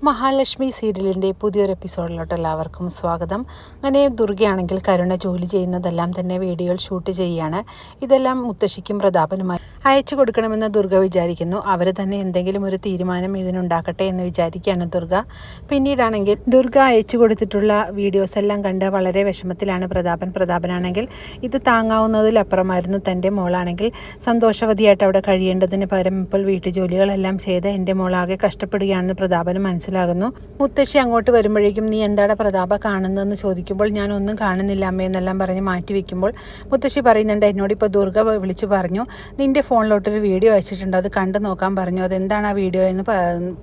മഹാലക്ഷ്മി സീരിയലിൻ്റെ പുതിയൊരു എപ്പിസോഡിലോട്ട് എല്ലാവർക്കും സ്വാഗതം. അങ്ങനെ ദുർഗയാണെങ്കിൽ കരുണ ജോലി ചെയ്യുന്നതെല്ലാം തന്നെ വീഡിയോയിൽ ഷൂട്ട് ചെയ്യുകയാണ്. ഇതെല്ലാം മുത്തശ്ശിക്കും പ്രതാപനുമായി അയച്ചു കൊടുക്കണമെന്ന് ദുർഗ വിചാരിക്കുന്നു. അവർ തന്നെ എന്തെങ്കിലും ഒരു തീരുമാനം ഇതിനുണ്ടാക്കട്ടെ എന്ന് വിചാരിക്കുകയാണ് ദുർഗ. പിന്നീടാണെങ്കിൽ ദുർഗ അയച്ചു കൊടുത്തിട്ടുള്ള വീഡിയോസ് എല്ലാം കണ്ട് വളരെ വിഷമത്തിലാണ് പ്രതാപനാണെങ്കിൽ ഇത് താങ്ങാവുന്നതിലപ്പുറമായിരുന്നു. തൻ്റെ മോളാണെങ്കിൽ സന്തോഷവതിയായിട്ട് അവിടെ കഴിയേണ്ടതിന് പകരം ഇപ്പോൾ വീട്ടുജോലികളെല്ലാം ചെയ്ത് എൻ്റെ മോളാകെ കഷ്ടപ്പെടുകയാണെന്ന് പ്രതാപന് മനസ്സിലാകുന്നു. മുത്തശ്ശി അങ്ങോട്ട് വരുമ്പോഴേക്കും നീ എന്താണ് പ്രതാപ കാണുന്നതെന്ന് ചോദിക്കുമ്പോൾ ഞാൻ ഒന്നും കാണുന്നില്ല അമ്മയെന്നെല്ലാം പറഞ്ഞ് മാറ്റി വെക്കുമ്പോൾ മുത്തശ്ശി പറയുന്നുണ്ട്, എന്നോടിപ്പോൾ ദുർഗ വിളിച്ച് പറഞ്ഞു നിൻ്റെ ഫോണിലോട്ടൊരു വീഡിയോ അയച്ചിട്ടുണ്ട്, അത് കണ്ടു നോക്കാൻ പറഞ്ഞു, അതെന്താണ് ആ വീഡിയോ എന്ന്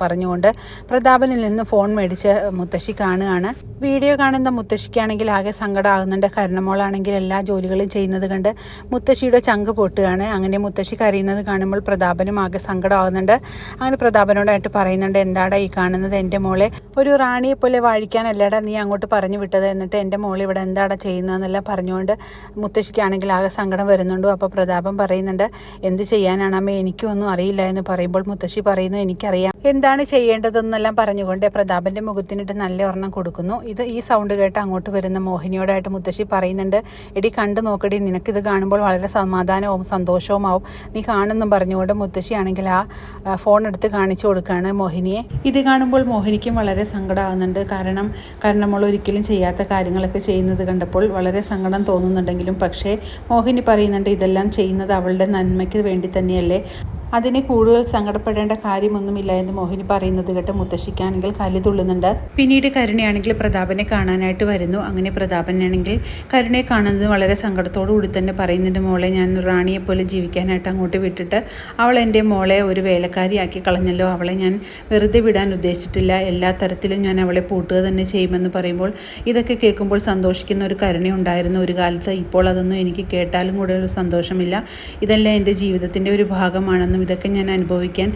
പറഞ്ഞുകൊണ്ട് പ്രതാപനിൽ നിന്ന് ഫോൺ മേടിച്ച് മുത്തശ്ശി കാണുകയാണ്. വീഡിയോ കാണുന്ന മുത്തശ്ശിക്കാണെങ്കിൽ ആകെ സങ്കടമാകുന്നുണ്ട്. കരുണമോളാണെങ്കിൽ എല്ലാ ജോലികളും ചെയ്യുന്നത് കണ്ട് മുത്തശ്ശിയുടെ ചങ്ക് പൊട്ടുകയാണ്. അങ്ങനെ മുത്തശ്ശി കരയുന്നത് കാണുമ്പോൾ പ്രതാപനും ആകെ സങ്കടമാകുന്നുണ്ട്. അങ്ങനെ പ്രതാപനോടായിട്ട് പറയുന്നുണ്ട്, എന്താടാ ഈ കാണുന്നത്, എൻ്റെ മോളെ ഒരു റാണിയെ പോലെ വാഴിക്കാനല്ലേടാ നീ അങ്ങോട്ട് പറഞ്ഞു വിട്ടത്, എന്നിട്ട് എൻ്റെ മോൾ ഇവിടെ എന്താടാ ചെയ്യുന്നതെന്നെല്ലാം പറഞ്ഞുകൊണ്ട് മുത്തശ്ശിക്കാണെങ്കിൽ ആകെ സങ്കടം വരുന്നുണ്ട്. അപ്പോൾ പ്രതാപൻ പറയുന്നുണ്ട്, എന്ത് ചെയ്യാനാണ് അമ്മ, എനിക്കും ഒന്നും അറിയില്ല എന്ന് പറയുമ്പോൾ മുത്തശ്ശി പറയുന്നു, എനിക്കറിയാം എന്താണ് ചെയ്യേണ്ടതെന്നെല്ലാം പറഞ്ഞുകൊണ്ട് പ്രതാപൻ്റെ മുഖത്തിനിട്ട് നല്ല ഒരെണ്ണം കൊടുക്കുന്നു. ഈ സൗണ്ട് കേട്ട് അങ്ങോട്ട് വരുന്ന മോഹിനിയോടായിട്ട് മുത്തശ്ശി പറയുന്നുണ്ട്, എടി കണ്ടു നോക്കടി, നിനക്കിത് കാണുമ്പോൾ വളരെ സമാധാനവും സന്തോഷവുമാവും, നീ കാണുന്നും പറഞ്ഞുകൊണ്ട് മുത്തശ്ശിയാണെങ്കിൽ ആ ഫോൺ എടുത്ത് കാണിച്ചു കൊടുക്കുകയാണ് മോഹിനിയെ. ഇത് കാണുമ്പോൾ മോഹിനിക്കും വളരെ സങ്കടമാകുന്നുണ്ട്. കാരണം നമ്മൾ ഒരിക്കലും ചെയ്യാത്ത കാര്യങ്ങളൊക്കെ ചെയ്യുന്നത് കണ്ടപ്പോൾ വളരെ സങ്കടം തോന്നുന്നുണ്ടെങ്കിലും പക്ഷേ മോഹിനി പറയുന്നുണ്ട്, ഇതെല്ലാം ചെയ്യുന്നത് അവളുടെ നന്മയ്ക്ക് വേണ്ടി തന്നെയല്ലേ, അതിനെ കൂടുതൽ സങ്കടപ്പെടേണ്ട കാര്യമൊന്നുമില്ല എന്ന് മോഹിനി പറയുന്നത് കേട്ട് മുത്തശ്ശിക്കാണെങ്കിൽ കല്ല് തുള്ളുന്നുണ്ട്. പിന്നീട് കരുണയാണെങ്കിൽ പ്രതാപനെ കാണാനായിട്ട് വരുന്നു. അങ്ങനെ പ്രതാപനാണെങ്കിൽ കരുണയെ കാണുന്നത് വളരെ സങ്കടത്തോടു കൂടി തന്നെ പറയുന്നുണ്ട്, മോളെ ഞാൻ റാണിയെ പോലെ ജീവിക്കാനായിട്ട് അങ്ങോട്ട് വിട്ടിട്ട് അവൾ എൻ്റെ മോളെ ഒരു വേലക്കാരിയാക്കി കളഞ്ഞല്ലോ, അവളെ ഞാൻ വെറുതെ വിടാൻ ഉദ്ദേശിച്ചിട്ടില്ല, എല്ലാ തരത്തിലും ഞാൻ അവളെ പൂട്ടുക തന്നെ ചെയ്യുമെന്ന് പറയുമ്പോൾ ഇതൊക്കെ കേൾക്കുമ്പോൾ സന്തോഷിക്കുന്ന ഒരു കരുണയുണ്ടായിരുന്നു ഒരു കാലത്ത്. ഇപ്പോൾ അതൊന്നും എനിക്ക് കേട്ടാലും കൂടെ ഒരു സന്തോഷമില്ല, ഇതെല്ലാം എൻ്റെ ജീവിതത്തിൻ്റെ ഒരു ഭാഗമാണെന്നും ഇതൊക്കെ ഞാൻ അനുഭവിക്കാൻ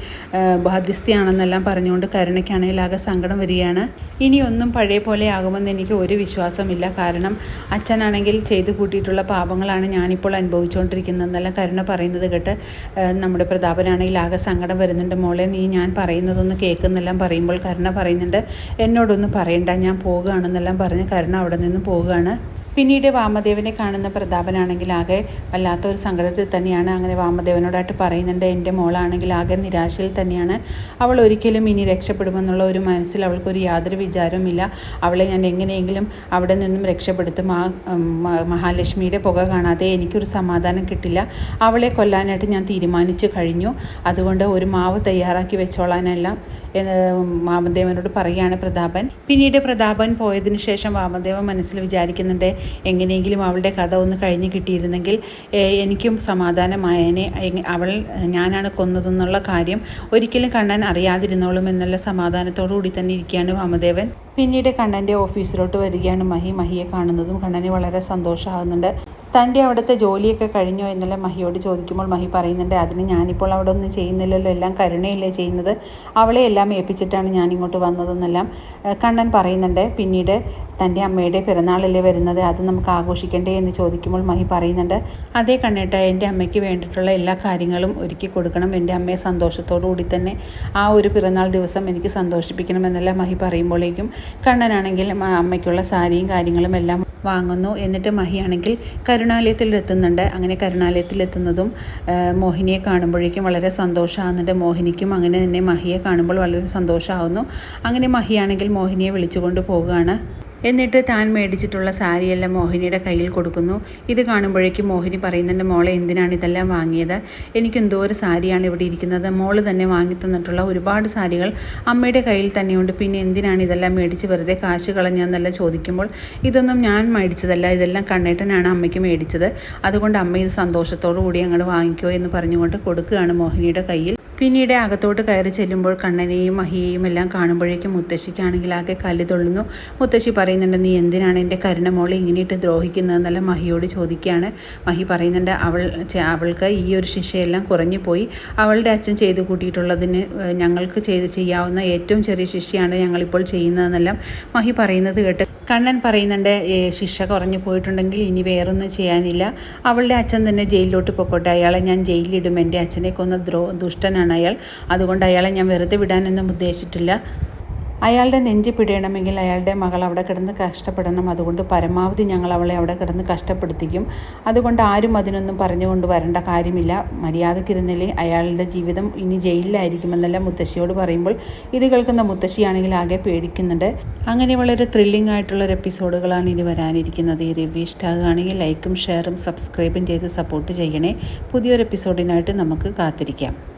ബാധ്യസ്ഥയാണെന്നെല്ലാം പറഞ്ഞുകൊണ്ട് കരുണയ്ക്കാണെങ്കിൽ ആകെ സങ്കടം വരികയാണ്. ഇനിയൊന്നും പഴയ പോലെ ആകുമെന്ന് എനിക്ക് ഒരു വിശ്വാസമില്ല, കാരണം അച്ഛനാണെങ്കിൽ ചെയ്തു കൂട്ടിയിട്ടുള്ള പാപങ്ങളാണ് ഞാനിപ്പോൾ അനുഭവിച്ചുകൊണ്ടിരിക്കുന്നതെന്നെല്ലാം കരുണ പറയുന്നത് കേട്ട് നമ്മുടെ പ്രതാപനാണെങ്കിൽ ആകെ സങ്കടം വരുന്നുണ്ട്. മോളെ നീ ഞാൻ പറയുന്നതൊന്ന് കേൾക്കുന്നെല്ലാം പറയുമ്പോൾ കരുണ പറയുന്നുണ്ട്, എന്നോടൊന്നും പറയണ്ട, ഞാൻ പോകുകയാണെന്നെല്ലാം പറഞ്ഞ് കരുണ അവിടെ നിന്ന് പോവുകയാണ്. പിന്നീട് വാമദേവനെ കാണുന്ന പ്രതാപനാണെങ്കിൽ ആകെ വല്ലാത്തൊരു സങ്കടത്തിൽ തന്നെയാണ്. അങ്ങനെ വാമദേവനോടായിട്ട് പറയുന്നുണ്ട്, എൻ്റെ മോളാണെങ്കിൽ ആകെ നിരാശയിൽ തന്നെയാണ്, അവൾ ഒരിക്കലും ഇനി രക്ഷപ്പെടുമെന്നുള്ള ഒരു മനസ്സിൽ അവൾക്കൊരു യാതൊരു വിചാരവുമില്ല, അവളെ ഞാൻ എങ്ങനെയെങ്കിലും അവിടെ നിന്നും രക്ഷപ്പെടുത്തും, ആ മഹാലക്ഷ്മിയുടെ പുക കാണാതെ എനിക്കൊരു സമാധാനം കിട്ടില്ല, അവളെ കൊല്ലാനായിട്ട് ഞാൻ തീരുമാനിച്ചു കഴിഞ്ഞു, അതുകൊണ്ട് ഒരു മാവ് തയ്യാറാക്കി വെച്ചോളാനെല്ലാം വാമദേവനോട് പറയുകയാണ് പ്രതാപൻ. പിന്നീട് പ്രതാപൻ പോയതിനു ശേഷം വാമദേവൻ മനസ്സിൽ വിചാരിക്കുന്നുണ്ട്, എങ്ങനെയെങ്കിലും അവളുടെ കഥ ഒന്ന് കഴിഞ്ഞ് കിട്ടിയിരുന്നെങ്കിൽ എനിക്കും സമാധാനമായേനെ, ഞാനാണ് കൊന്നതെന്നുള്ള കാര്യം ഒരിക്കലും കണ്ണൻ അറിയാതിരുന്നോളും എന്നുള്ള സമാധാനത്തോടു കൂടി തന്നെ ഇരിക്കുകയാണ് വാമദേവൻ. പിന്നീട് കണ്ണൻ്റെ ഓഫീസിലോട്ട് വരികയാണ് മഹിയെ കാണുന്നതും കണ്ണന് വളരെ സന്തോഷമാകുന്നുണ്ട്. തൻ്റെ അവിടുത്തെ ജോലിയൊക്കെ കഴിഞ്ഞോ എന്നെല്ലാം മഹിയോട് ചോദിക്കുമ്പോൾ മഹി പറയുന്നുണ്ട്, അതിന് ഞാനിപ്പോൾ അവിടെ ഒന്നും ചെയ്യുന്നില്ലല്ലോ, എല്ലാം കരുണയല്ലേ ചെയ്യുന്നത്, അവളെ എല്ലാം ഏൽപ്പിച്ചിട്ടാണ് ഞാനിങ്ങോട്ട് വന്നതെന്നെല്ലാം കണ്ണൻ പറയുന്നുണ്ട്. പിന്നീട് തൻ്റെ അമ്മയുടെ പിറന്നാളല്ലേ വരുന്നത്, അത് നമുക്ക് ആഘോഷിക്കണ്ടേ എന്ന് ചോദിക്കുമ്പോൾ മഹി പറയുന്നുണ്ട്, അതേ കണ്ണേട്ട, എൻ്റെ അമ്മയ്ക്ക് വേണ്ടിയിട്ടുള്ള എല്ലാ കാര്യങ്ങളും ഒരുക്കി കൊടുക്കണം, എൻ്റെ അമ്മയെ സന്തോഷത്തോടു കൂടി തന്നെ ആ ഒരു പിറന്നാൾ ദിവസം എനിക്ക് സന്തോഷിപ്പിക്കണമെന്നെല്ലാം മഹി പറയുമ്പോഴേക്കും കണ്ണനാണെങ്കിൽ അമ്മയ്ക്കുള്ള സാരിയും കാര്യങ്ങളും എല്ലാം വാങ്ങുന്നു. എന്നിട്ട് മഹിയാണെങ്കിൽ കരുണാലയത്തിലെത്തുന്നുണ്ട്. അങ്ങനെ കരുണാലയത്തിലെത്തുന്നതും മോഹിനിയെ കാണുമ്പോഴേക്കും വളരെ സന്തോഷമാകുന്നുണ്ട്. മോഹിനിക്കും അങ്ങനെ തന്നെ മഹിയെ കാണുമ്പോൾ വളരെ സന്തോഷമാകുന്നു. അങ്ങനെ മഹിയാണെങ്കിൽ മോഹിനിയെ വിളിച്ചുകൊണ്ട് പോവുകയാണ്. എന്നിട്ട് താൻ മേടിച്ചിട്ടുള്ള സാരിയെല്ലാം മോഹിനിയുടെ കയ്യിൽ കൊടുക്കുന്നു. ഇത് കാണുമ്പോഴേക്കും മോഹിനി പറയുന്നുണ്ട്, മോളെ എന്തിനാണ് ഇതെല്ലാം വാങ്ങിയത്, എനിക്കെന്തോ ഒരു സാരിയാണ് ഇവിടെ ഇരിക്കുന്നത്, മോള് തന്നെ വാങ്ങി തന്നിട്ടുള്ള ഒരുപാട് സാരികൾ അമ്മയുടെ കയ്യിൽ തന്നെയുണ്ട്, പിന്നെ എന്തിനാണ് ഇതെല്ലാം മേടിച്ച് വെറുതെ കാശ് കളഞ്ഞതെന്നെല്ലാം ചോദിക്കുമ്പോൾ ഇതൊന്നും ഞാൻ മേടിച്ചതല്ല, ഇതെല്ലാം കണ്ണേട്ടനാണ് അമ്മയ്ക്ക് മേടിച്ചത്, അതുകൊണ്ട് അമ്മ ഇത് സന്തോഷത്തോടു കൂടി അങ്ങോട്ട് വാങ്ങിക്കോ എന്ന് പറഞ്ഞുകൊണ്ട് കൊടുക്കുകയാണ് മോഹിനിയുടെ കയ്യിൽ. പിന്നീട് അകത്തോട്ട് കയറി ചെല്ലുമ്പോൾ കണ്ണനെയും മഹിയെയും എല്ലാം കാണുമ്പോഴേക്കും മുത്തശ്ശിക്കാണെങ്കിൽ ആകെ കല്ല് തൊള്ളുന്നു. മുത്തശ്ശി പറയുന്നുണ്ട്, നീ എന്തിനാണ് എൻ്റെ കരുണമോളെ ഇങ്ങനെയിട്ട് ദ്രോഹിക്കുന്നതെന്നെല്ലാം മഹിയോട് ചോദിക്കുകയാണ്. മഹി പറയുന്നുണ്ട്, അവൾക്ക് ഈ ഒരു ശിക്ഷയെല്ലാം കുറഞ്ഞു പോയി, അവളുടെ അച്ഛൻ ചെയ്തു കൂട്ടിയിട്ടുള്ളതിന് ഞങ്ങൾക്ക് ചെയ്യാവുന്ന ഏറ്റവും ചെറിയ ശിക്ഷയാണ് ഞങ്ങളിപ്പോൾ ചെയ്യുന്നതെന്നെല്ലാം മഹി പറയുന്നത് കേട്ട് കണ്ണൻ പറയുന്നുണ്ട്, ശിക്ഷ കുറഞ്ഞു പോയിട്ടുണ്ടെങ്കിൽ ഇനി വേറൊന്നും ചെയ്യാനില്ല, അവളുടെ അച്ഛൻ തന്നെ ജയിലിലോട്ട് പൊക്കോട്ടെ, അയാളെ ഞാൻ ജയിലിലിടും, എൻ്റെ അച്ഛനെ കൊന്ന ദുഷ്ടനാണ് അയാൾ, അതുകൊണ്ട് അയാളെ ഞാൻ വെറുതെ വിടാനൊന്നും ഉദ്ദേശിച്ചിട്ടില്ല. അയാളുടെ നെഞ്ച് പിടിയണമെങ്കിൽ അയാളുടെ മകൾ അവിടെ കിടന്ന് കഷ്ടപ്പെടണം. അതുകൊണ്ട് പരമാവധി ഞങ്ങൾ അവളെ അവിടെ കിടന്ന് കഷ്ടപ്പെടുത്തിക്കും. അതുകൊണ്ട് ആരും അതിനൊന്നും പറഞ്ഞുകൊണ്ട് വരേണ്ട കാര്യമില്ല. മര്യാദക്കിരുന്നില്ലേ അയാളുടെ ജീവിതം ഇനി ജയിലിലായിരിക്കുമെന്നെല്ലാം മുത്തശ്ശിയോട് പറയുമ്പോൾ ഇത് കേൾക്കുന്ന മുത്തശ്ശിയാണെങ്കിൽ ആകെ പേടിക്കുന്നുണ്ട്. അങ്ങനെ വളരെ ത്രില്ലിംഗ് ആയിട്ടുള്ളൊരു എപ്പിസോഡുകളാണ് ഇനി വരാനിരിക്കുന്നത്. ഈ റിവ്യൂ ഇഷ്ടമാകുകയാണെങ്കിൽ ലൈക്കും ഷെയറും സബ്സ്ക്രൈബും ചെയ്ത് സപ്പോർട്ട് ചെയ്യണേ. പുതിയൊരു എപ്പിസോഡിനായിട്ട് നമുക്ക് കാത്തിരിക്കാം.